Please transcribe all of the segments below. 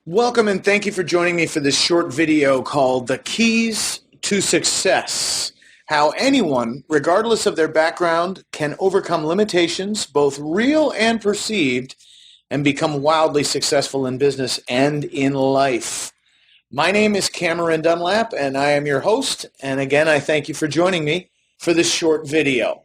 Welcome and thank you for joining me for this short video called The Keys to Success. How anyone, regardless of their background, can overcome limitations, both real and perceived, and become wildly successful in business and in life. My name is Cameron Dunlap and I am your host, and again I thank you for joining me for this short video.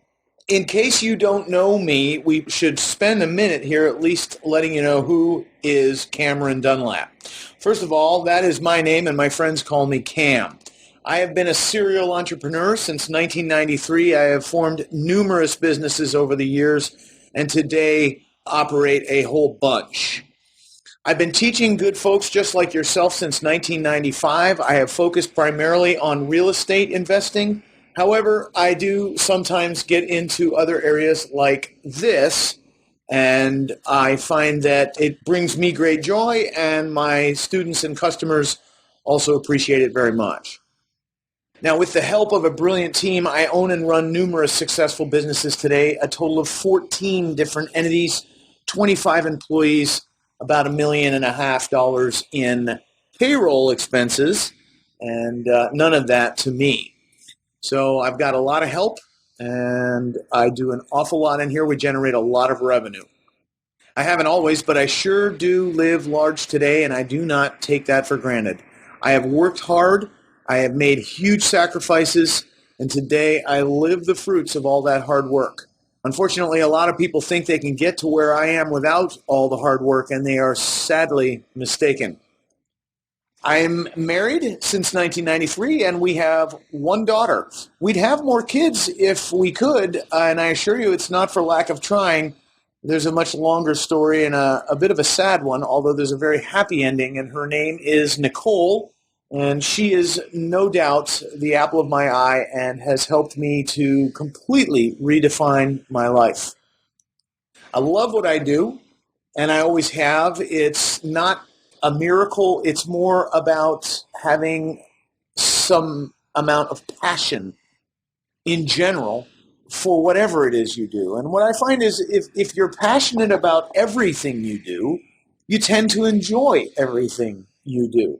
In case you don't know me, we should spend a minute here at least letting you know who is Cameron Dunlap. First of all, that is my name and my friends call me Cam. I have been a serial entrepreneur since 1993. I have formed numerous businesses over the years and today operate a whole bunch. I've been teaching good folks just like yourself since 1995. I have focused primarily on real estate investing. However, I do sometimes get into other areas like this, and I find that it brings me great joy, and my students and customers also appreciate it very much. Now, with the help of a brilliant team, I own and run numerous successful businesses today, a total of 14 different entities, 25 employees, about $1.5 million in payroll expenses, and none of that to me. So I've got a lot of help, and I do an awful lot in here. We generate a lot of revenue. I haven't always, but I sure do live large today, and I do not take that for granted. I have worked hard. I have made huge sacrifices, and today I live the fruits of all that hard work. Unfortunately, a lot of people think they can get to where I am without all the hard work, and they are sadly mistaken. I'm married since 1993, and we have one daughter. We'd have more kids if we could, and I assure you it's not for lack of trying. There's a much longer story and a bit of a sad one, although there's a very happy ending, and her name is Nicole, and she is no doubt the apple of my eye and has helped me to completely redefine my life. I love what I do, and I always have. It's not a miracle. It's more about having some amount of passion in general for whatever it is you do. And what I find is if you're passionate about everything you do, you tend to enjoy everything you do.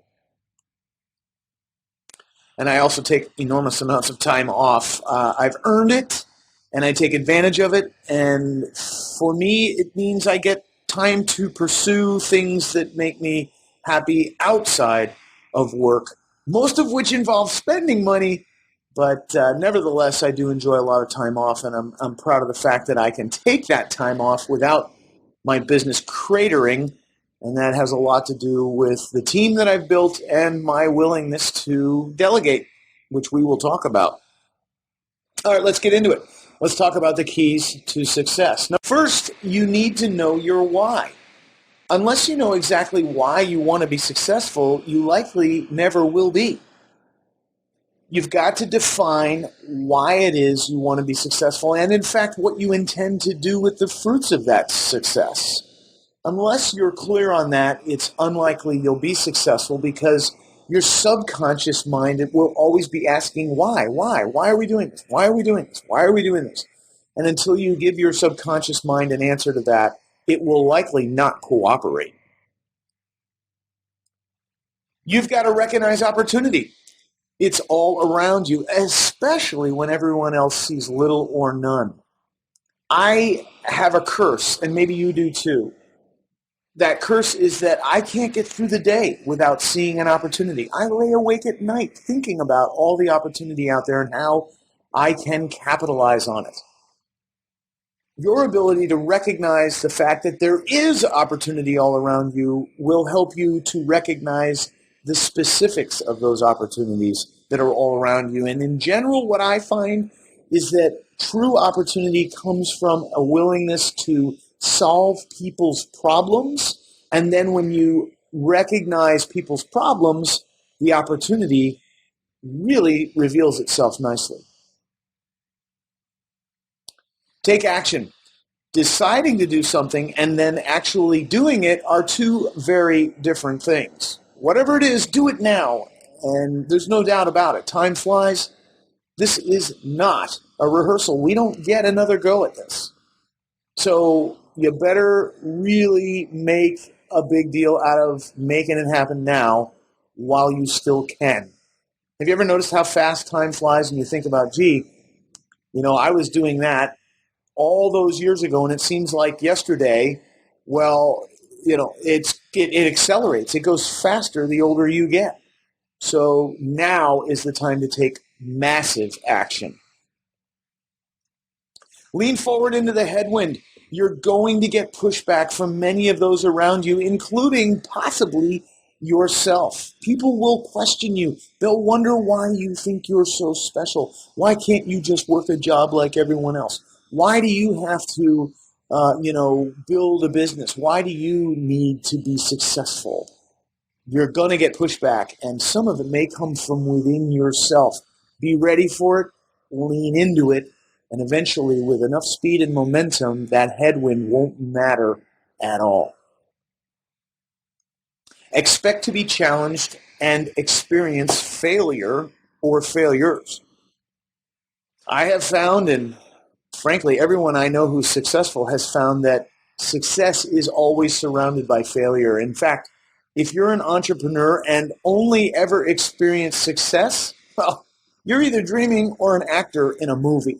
And I also take enormous amounts of time off. I've earned it, and I take advantage of it. And for me, it means I get time to pursue things that make me happy outside of work, most of which involve spending money, but nevertheless, I do enjoy a lot of time off, and I'm proud of the fact that I can take that time off without my business cratering, and that has a lot to do with the team that I've built and my willingness to delegate, which we will talk about. All right, let's get into it. Let's talk about the keys to success. Now, first, you need to know your why. Unless you know exactly why you want to be successful, you likely never will be. You've got to define why it is you want to be successful and, in fact, what you intend to do with the fruits of that success. Unless you're clear on that, it's unlikely you'll be successful because your subconscious mind will always be asking why? Why are we doing this? Why are we doing this? Why are we doing this? And until you give your subconscious mind an answer to that, it will likely not cooperate. You've got to recognize opportunity. It's all around you, especially when everyone else sees little or none. I have a curse, and maybe you do too. That curse is that I can't get through the day without seeing an opportunity. I lay awake at night thinking about all the opportunity out there and how I can capitalize on it. Your ability to recognize the fact that there is opportunity all around you will help you to recognize the specifics of those opportunities that are all around you. And in general, what I find is that true opportunity comes from a willingness to solve people's problems. And then when you recognize people's problems, the opportunity really reveals itself nicely. Take action. Deciding to do something and then actually doing it are two very different things. Whatever it is, do it now. And there's no doubt about it. Time flies. This is not a rehearsal. We don't get another go at this. So you better really make a big deal out of making it happen now while you still can. Have you ever noticed how fast time flies and you think about, gee, I was doing that all those years ago and it seems like yesterday. Well, it accelerates. It goes faster the older you get. So now is the time to take massive action. Lean forward into the headwind. You're going to get pushback from many of those around you, including possibly yourself. People will question you. They'll wonder why you think you're so special. Why can't you just work a job like everyone else? Why do you have to, build a business? Why do you need to be successful? You're going to get pushback, and some of it may come from within yourself. Be ready for it, lean into it, and eventually, with enough speed and momentum, that headwind won't matter at all. Expect to be challenged and experience failure or failures. I have found, and frankly, everyone I know who's successful has found that success is always surrounded by failure. In fact, if you're an entrepreneur and only ever experience success, well, you're either dreaming or an actor in a movie.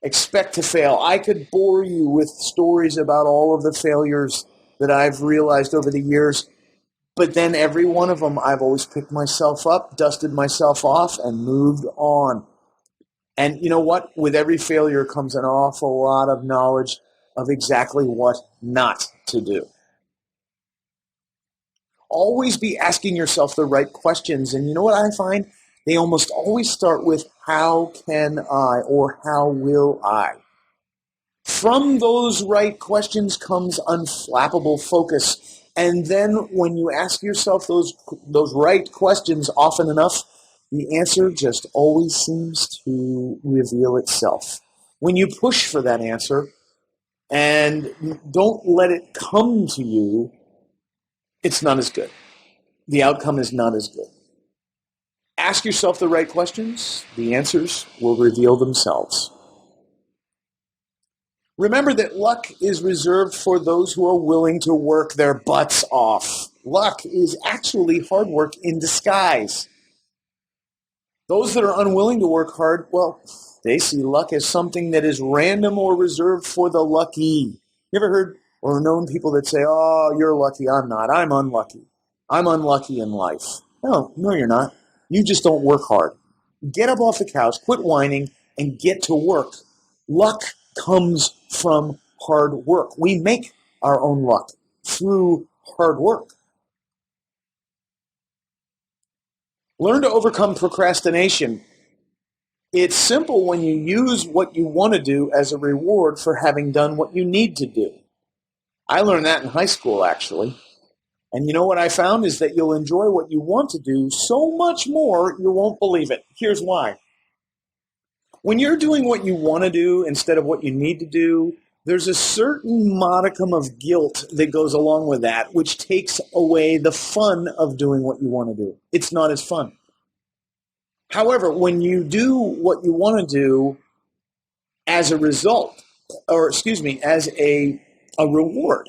Expect to fail. I could bore you with stories about all of the failures that I've realized over the years, but then every one of them I've always picked myself up, dusted myself off, and moved on. And you know what? With every failure comes an awful lot of knowledge of exactly what not to do. Always be asking yourself the right questions. And you know what I find? They almost always start with, how can I, or how will I? From those right questions comes unflappable focus. And then when you ask yourself those right questions often enough, the answer just always seems to reveal itself. When you push for that answer and don't let it come to you, it's not as good. The outcome is not as good. Ask yourself the right questions. The answers will reveal themselves. Remember that luck is reserved for those who are willing to work their butts off. Luck is actually hard work in disguise. Those that are unwilling to work hard, well, they see luck as something that is random or reserved for the lucky. You ever heard or known people that say, oh, you're lucky, I'm not. I'm unlucky. I'm unlucky in life. No, you're not. You just don't work hard. Get up off the couch, quit whining, and get to work. Luck comes from hard work. We make our own luck through hard work. Learn to overcome procrastination. It's simple when you use what you want to do as a reward for having done what you need to do. I learned that in high school, actually. And you know what I found is that you'll enjoy what you want to do so much more you won't believe it. Here's why. When you're doing what you want to do instead of what you need to do, there's a certain modicum of guilt that goes along with that, which takes away the fun of doing what you want to do. It's not as fun. However, when you do what you want to do as a result, as a reward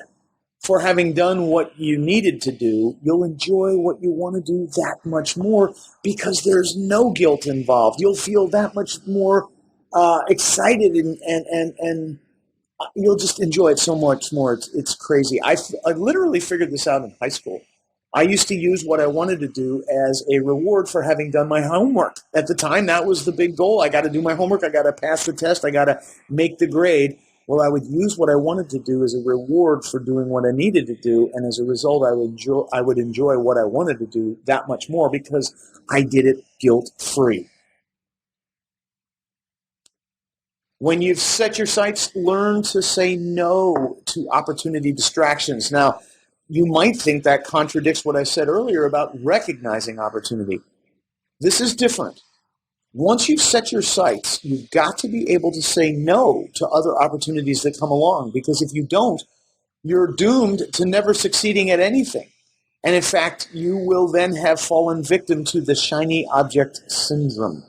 for having done what you needed to do, you'll enjoy what you want to do that much more because there's no guilt involved. You'll feel that much more excited and you'll just enjoy it so much more. It's crazy. I literally figured this out in high school. I used to use what I wanted to do as a reward for having done my homework. At the time, that was the big goal. I got to do my homework. I got to pass the test. I got to make the grade. Well, I would use what I wanted to do as a reward for doing what I needed to do, and as a result, I would enjoy what I wanted to do that much more because I did it guilt-free. When you've set your sights, learn to say no to opportunity distractions. Now, you might think that contradicts what I said earlier about recognizing opportunity. This is different. Once you've set your sights, you've got to be able to say no to other opportunities that come along, because if you don't, you're doomed to never succeeding at anything. And in fact, you will then have fallen victim to the shiny object syndrome.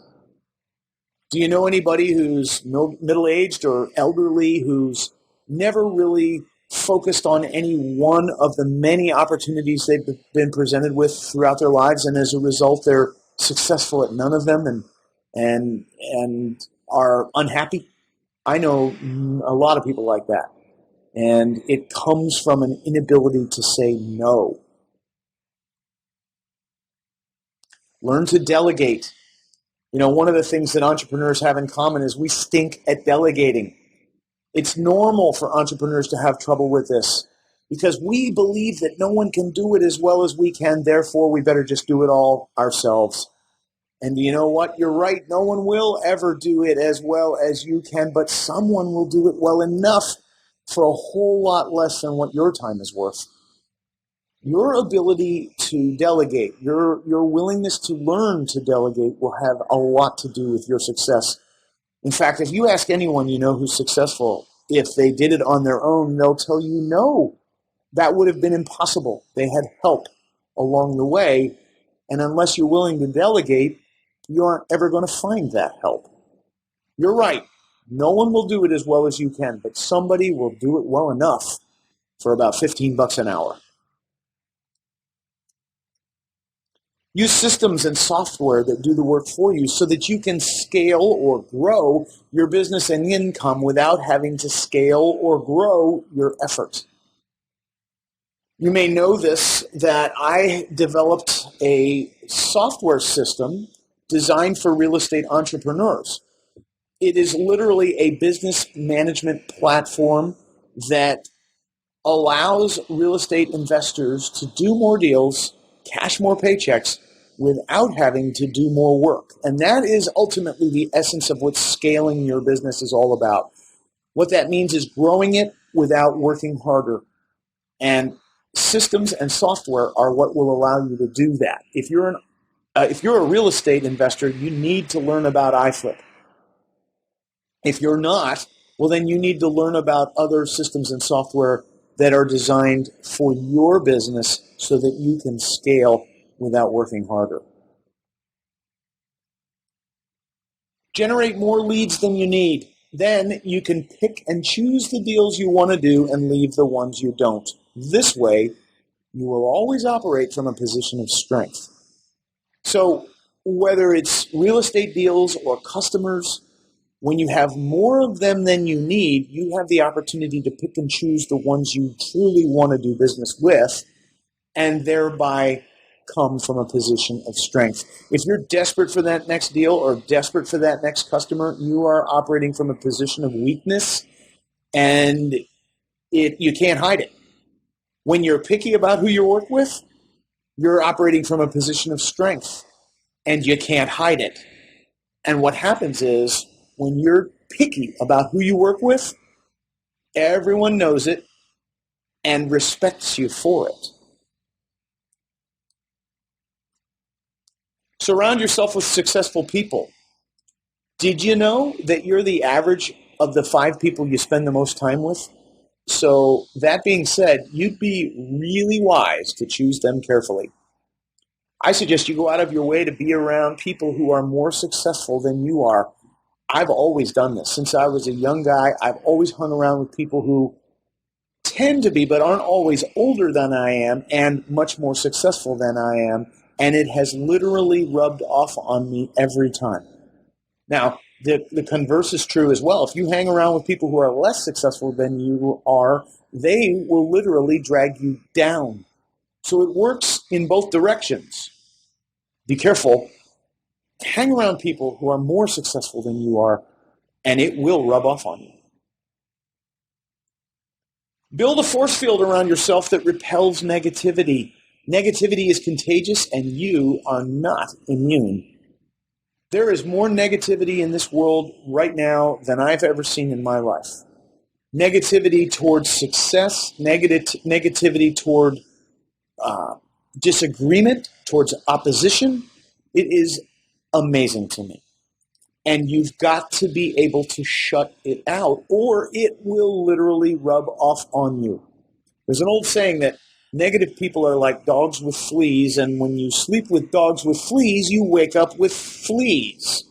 Do you know anybody who's middle-aged or elderly who's never really focused on any one of the many opportunities they've been presented with throughout their lives, and as a result, they're successful at none of them and are unhappy. I know a lot of people like that, and it comes from an inability to say no. Learn to delegate. One of the things that entrepreneurs have in common is we stink at delegating. It's normal for entrepreneurs to have trouble with this because we believe that no one can do it as well as we can, therefore we better just do it all ourselves. And you know what? You're right. No one will ever do it as well as you can, but someone will do it well enough for a whole lot less than what your time is worth. Your ability to delegate, your willingness to learn to delegate will have a lot to do with your success. In fact, if you ask anyone you know who's successful, if they did it on their own, they'll tell you no, that would have been impossible. They had help along the way, and unless you're willing to delegate, you aren't ever going to find that help. You're right. No one will do it as well as you can, but somebody will do it well enough for about $15 an hour. Use systems and software that do the work for you so that you can scale or grow your business and income without having to scale or grow your effort. You may know this, that I developed a software system designed for real estate entrepreneurs. It is literally a business management platform that allows real estate investors to do more deals, cash more paychecks, without having to do more work. And that is ultimately the essence of what scaling your business is all about. What that means is growing it without working harder. And systems and software are what will allow you to do that. If you're a real estate investor, you need to learn about iFlip. If you're not, well, then you need to learn about other systems and software that are designed for your business so that you can scale without working harder. Generate more leads than you need. Then you can pick and choose the deals you want to do and leave the ones you don't. This way, you will always operate from a position of strength. So whether it's real estate deals or customers, when you have more of them than you need, you have the opportunity to pick and choose the ones you truly want to do business with, and thereby come from a position of strength. If you're desperate for that next deal or desperate for that next customer, you are operating from a position of weakness, and you can't hide it. When you're picky about who you work with, you're operating from a position of strength, and you can't hide it. And what happens is, when you're picky about who you work with, everyone knows it and respects you for it. Surround yourself with successful people. Did you know that you're the average of the 5 people you spend the most time with? So that being said, you'd be really wise to choose them carefully. I suggest you go out of your way to be around people who are more successful than you are. I've always done this. Since I was a young guy, I've always hung around with people who tend to be, but aren't always, older than I am and much more successful than I am. And it has literally rubbed off on me every time. Now, the converse is true as well. If you hang around with people who are less successful than you are, they will literally drag you down. So it works in both directions. Be careful. Hang around people who are more successful than you are, and it will rub off on you. Build a force field around yourself that repels negativity. Negativity is contagious, and you are not immune. There is more negativity in this world right now than I've ever seen in my life. Negativity towards success, negativity toward disagreement, towards opposition. It is amazing to me. And you've got to be able to shut it out, or it will literally rub off on you. There's an old saying that negative people are like dogs with fleas, and when you sleep with dogs with fleas, you wake up with fleas.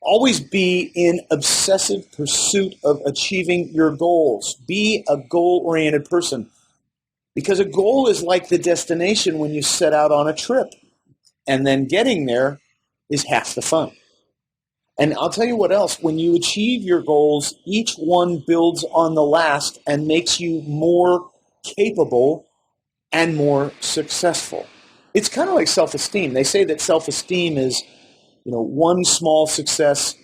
Always be in obsessive pursuit of achieving your goals. Be a goal-oriented person, because a goal is like the destination when you set out on a trip, and then getting there is half the fun. And I'll tell you what else, when you achieve your goals, each one builds on the last and makes you more capable and more successful. It's kind of like self-esteem. They say that self-esteem is, one small success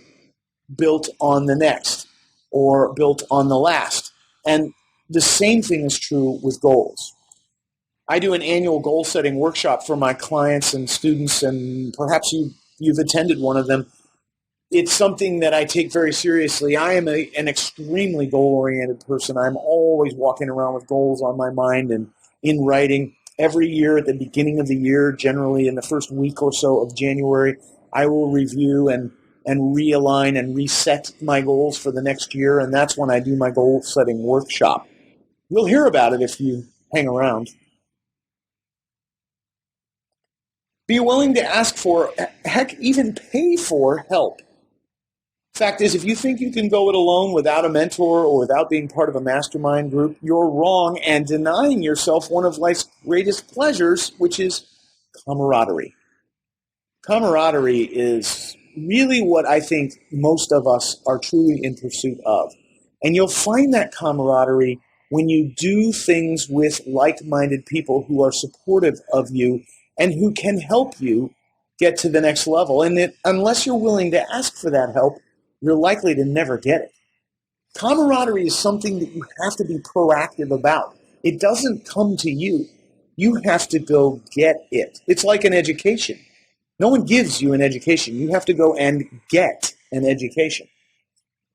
built on the next or built on the last. And the same thing is true with goals. I do an annual goal-setting workshop for my clients and students, and perhaps you've attended one of them. It's something that I take very seriously. I am an extremely goal-oriented person. I'm always walking around with goals on my mind and in writing. Every year at the beginning of the year, generally in the first week or so of January, I will review and realign and reset my goals for the next year, and that's when I do my goal-setting workshop. You'll hear about it if you hang around. Be willing to ask for, heck, even pay for help. Fact is, if you think you can go it alone without a mentor or without being part of a mastermind group, you're wrong and denying yourself one of life's greatest pleasures, which is camaraderie. Camaraderie is really what I think most of us are truly in pursuit of. And you'll find that camaraderie when you do things with like-minded people who are supportive of you and who can help you get to the next level. And unless you're willing to ask for that help, you're likely to never get it. Camaraderie is something that you have to be proactive about. It doesn't come to you. You have to go get it. It's like an education. No one gives you an education. You have to go and get an education.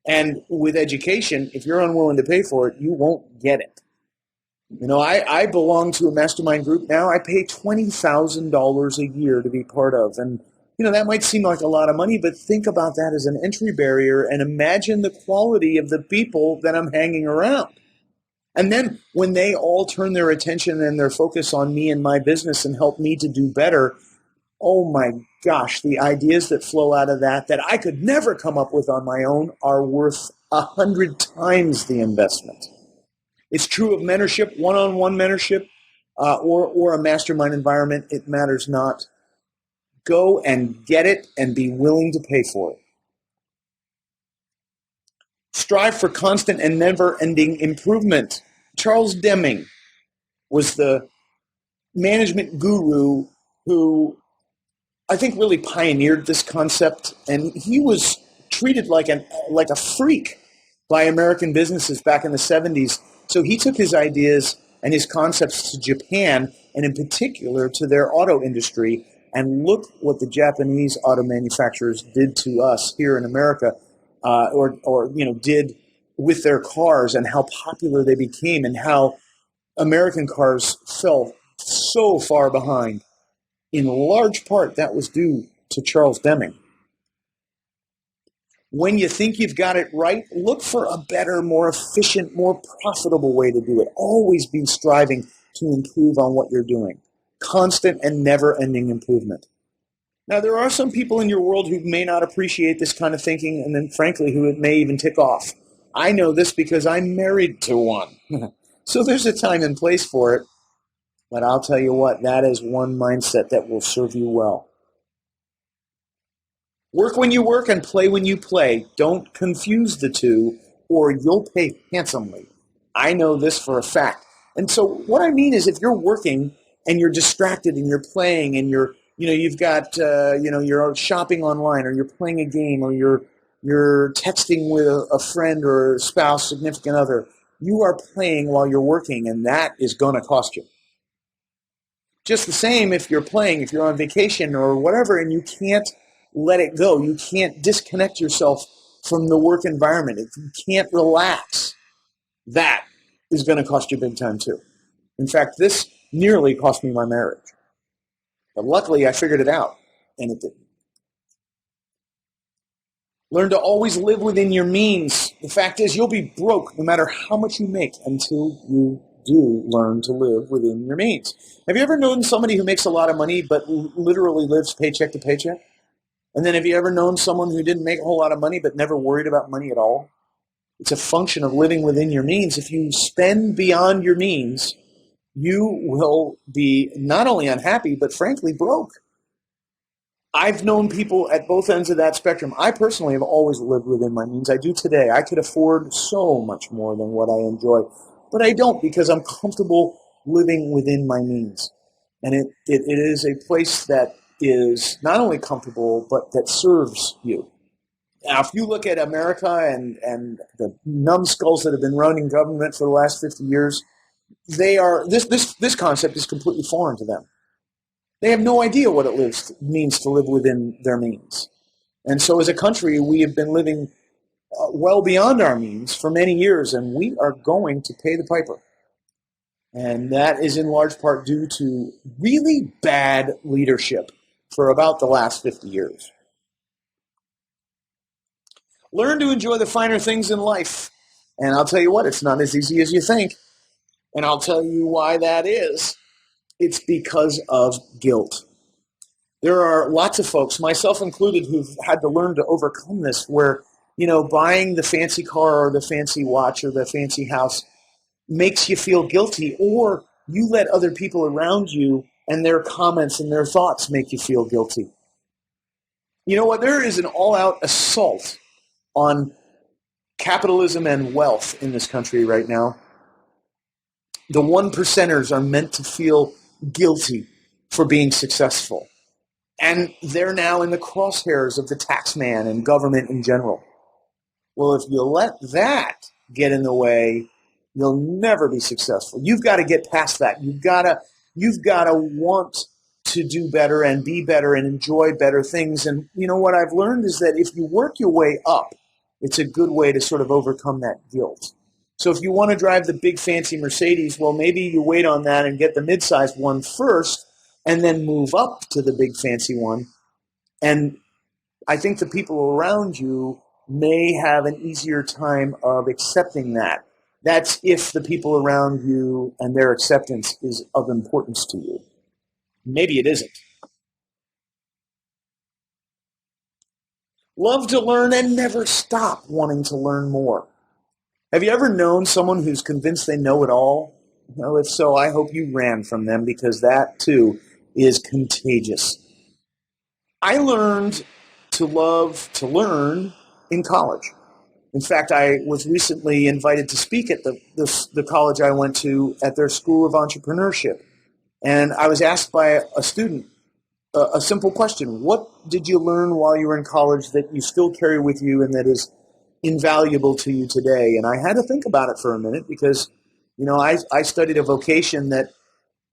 And with education, if you're unwilling to pay for it, you won't get it. I belong to a mastermind group now. I pay $20,000 a year to be part of. And that might seem like a lot of money, but think about that as an entry barrier and imagine the quality of the people that I'm hanging around. And then when they all turn their attention and their focus on me and my business and help me to do better, oh my gosh, the ideas that flow out of that I could never come up with on my own are worth 100 times the investment. It's true of mentorship, one-on-one mentorship, or a mastermind environment. It matters not. Go and get it and be willing to pay for it. Strive for constant and never-ending improvement. Charles Deming was the management guru who I think really pioneered this concept, and he was treated like a freak by American businesses back in the 70s. So he took his ideas and his concepts to Japan, and in particular to their auto industry. And look what the Japanese auto manufacturers did to us here in America, or did with their cars, and how popular they became, and how American cars fell so far behind. In large part, that was due to Charles Deming. When you think you've got it right, look for a better, more efficient, more profitable way to do it. Always be striving to improve on what you're doing. Constant and never-ending improvement. Now, there are some people in your world who may not appreciate this kind of thinking, and then, frankly, who it may even tick off. I know this because I'm married to one. So there's a time and place for it. But I'll tell you what, that is one mindset that will serve you well. Work when you work and play when you play. Don't confuse the two, or you'll pay handsomely. I know this for a fact. And so what I mean is, if you're working and you're distracted and you're playing and you've got you're shopping online, or you're playing a game, or you're texting with a friend or a spouse, significant other, you are playing while you're working, and that is going to cost you. Just the same if you're playing, if you're on vacation or whatever, and you can't let it go. You can't disconnect yourself from the work environment. If you can't relax, that is going to cost you big time too. In fact, this nearly cost me my marriage. But luckily, I figured it out, and it didn't. Learn to always live within your means. The fact is, you'll be broke no matter how much you make until you do learn to live within your means. Have you ever known somebody who makes a lot of money but literally lives paycheck to paycheck? And then have you ever known someone who didn't make a whole lot of money but never worried about money at all? It's a function of living within your means. If you spend beyond your means, you will be not only unhappy, but frankly broke. I've known people at both ends of that spectrum. I personally have always lived within my means. I do today. I could afford so much more than what I enjoy, but I don't because I'm comfortable living within my means. And it is a place that is not only comfortable, but that serves you. Now, if you look at America and the numbskulls that have been running government for the last 50 years, they are this concept is completely foreign to them. They have no idea what it means to live within their means. And so as a country, we have been living well beyond our means for many years, and we are going to pay the piper. And that is in large part due to really bad leadership for about the last 50 years. Learn to enjoy the finer things in life. And I'll tell you what, it's not as easy as you think. And I'll tell you why that is. It's because of guilt. There are lots of folks, myself included, who've had to learn to overcome this where, buying the fancy car or the fancy watch or the fancy house makes you feel guilty, or you let other people around you and their comments and their thoughts make you feel guilty. You know what? There is an all-out assault on capitalism and wealth in this country right now. The one percenters are meant to feel guilty for being successful. And they're now in the crosshairs of the tax man and government in general. Well, if you let that get in the way, you'll never be successful. You've got to get past that. You've got to want to do better and be better and enjoy better things. And what I've learned is that if you work your way up, it's a good way to sort of overcome that guilt. So if you want to drive the big fancy Mercedes, well, maybe you wait on that and get the mid-sized one first and then move up to the big fancy one. And I think the people around you may have an easier time of accepting that. That's if the people around you and their acceptance is of importance to you. Maybe it isn't. Love to learn and never stop wanting to learn more. Have you ever known someone who's convinced they know it all? Well, if so, I hope you ran from them because that, too, is contagious. I learned to love to learn in college. In fact, I was recently invited to speak at the college I went to at their School of Entrepreneurship. And I was asked by a student a simple question. What did you learn while you were in college that you still carry with you and that is invaluable to you today? And I had to think about it for a minute because, I studied a vocation that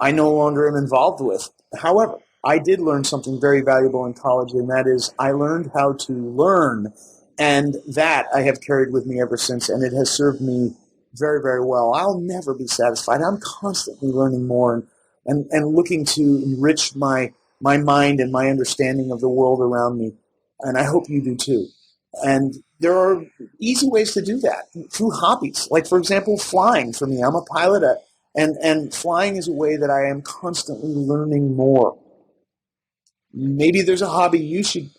I no longer am involved with. However, I did learn something very valuable in college, and that is I learned how to learn. And that I have carried with me ever since, and it has served me very, very well. I'll never be satisfied. I'm constantly learning more and looking to enrich my mind and my understanding of the world around me. And I hope you do too. And there are easy ways to do that through hobbies. Like, for example, flying for me. I'm a pilot, and flying is a way that I am constantly learning more. Maybe there's a hobby you should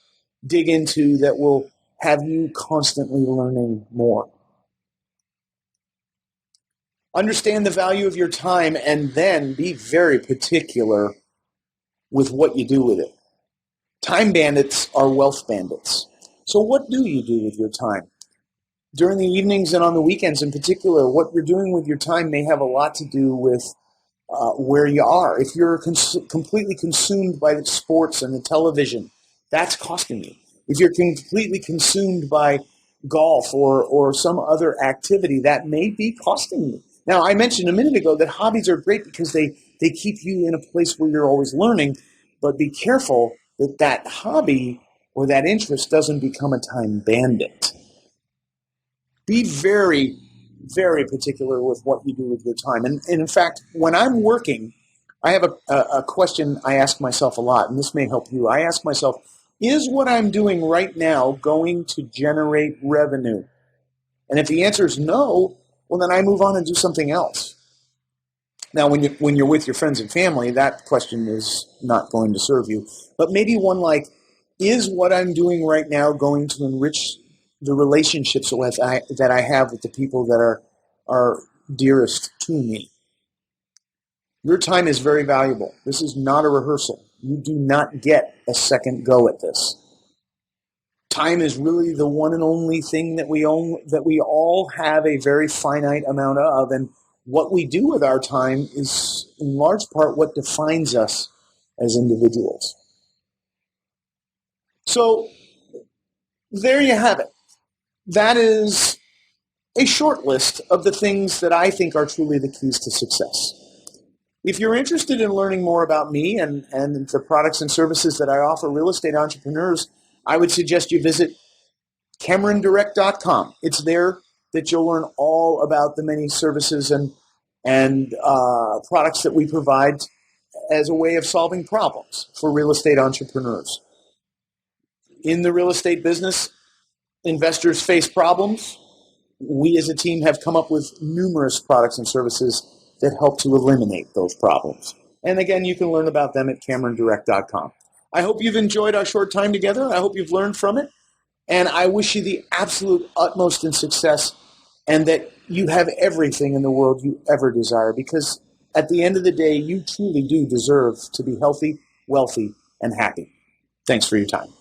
dig into that will have you constantly learning more. Understand the value of your time and then be very particular with what you do with it. Time bandits are wealth bandits. So what do you do with your time? During the evenings and on the weekends in particular, what you're doing with your time may have a lot to do with where you are. If you're completely consumed by the sports and the television, that's costing you. If you're completely consumed by golf or some other activity, that may be costing you. Now, I mentioned a minute ago that hobbies are great because they keep you in a place where you're always learning, but be careful that hobby or that interest doesn't become a time bandit. Be very, very particular with what you do with your time. And in fact, when I'm working, I have a question I ask myself a lot, and this may help you. I ask myself, is what I'm doing right now going to generate revenue? And if the answer is no, well, then I move on and do something else. Now, when you're with your friends and family, that question is not going to serve you. But maybe one like, Is what I'm doing right now going to enrich the relationships that I have with the people that are dearest to me? Your time is very valuable. This is not a rehearsal. You do not get a second go at this. Time is really the one and only thing that we own, that we all have a very finite amount of, and what we do with our time is in large part what defines us as individuals. So there you have it. That is a short list of the things that I think are truly the keys to success. If you're interested in learning more about me and the products and services that I offer real estate entrepreneurs, I would suggest you visit CameronDirect.com. It's there that you'll learn all about the many services and products that we provide as a way of solving problems for real estate entrepreneurs. In the real estate business, investors face problems. We as a team have come up with numerous products and services that help to eliminate those problems. And again, you can learn about them at CameronDirect.com. I hope you've enjoyed our short time together. I hope you've learned from it. And I wish you the absolute utmost in success, and that you have everything in the world you ever desire, because at the end of the day, you truly do deserve to be healthy, wealthy, and happy. Thanks for your time.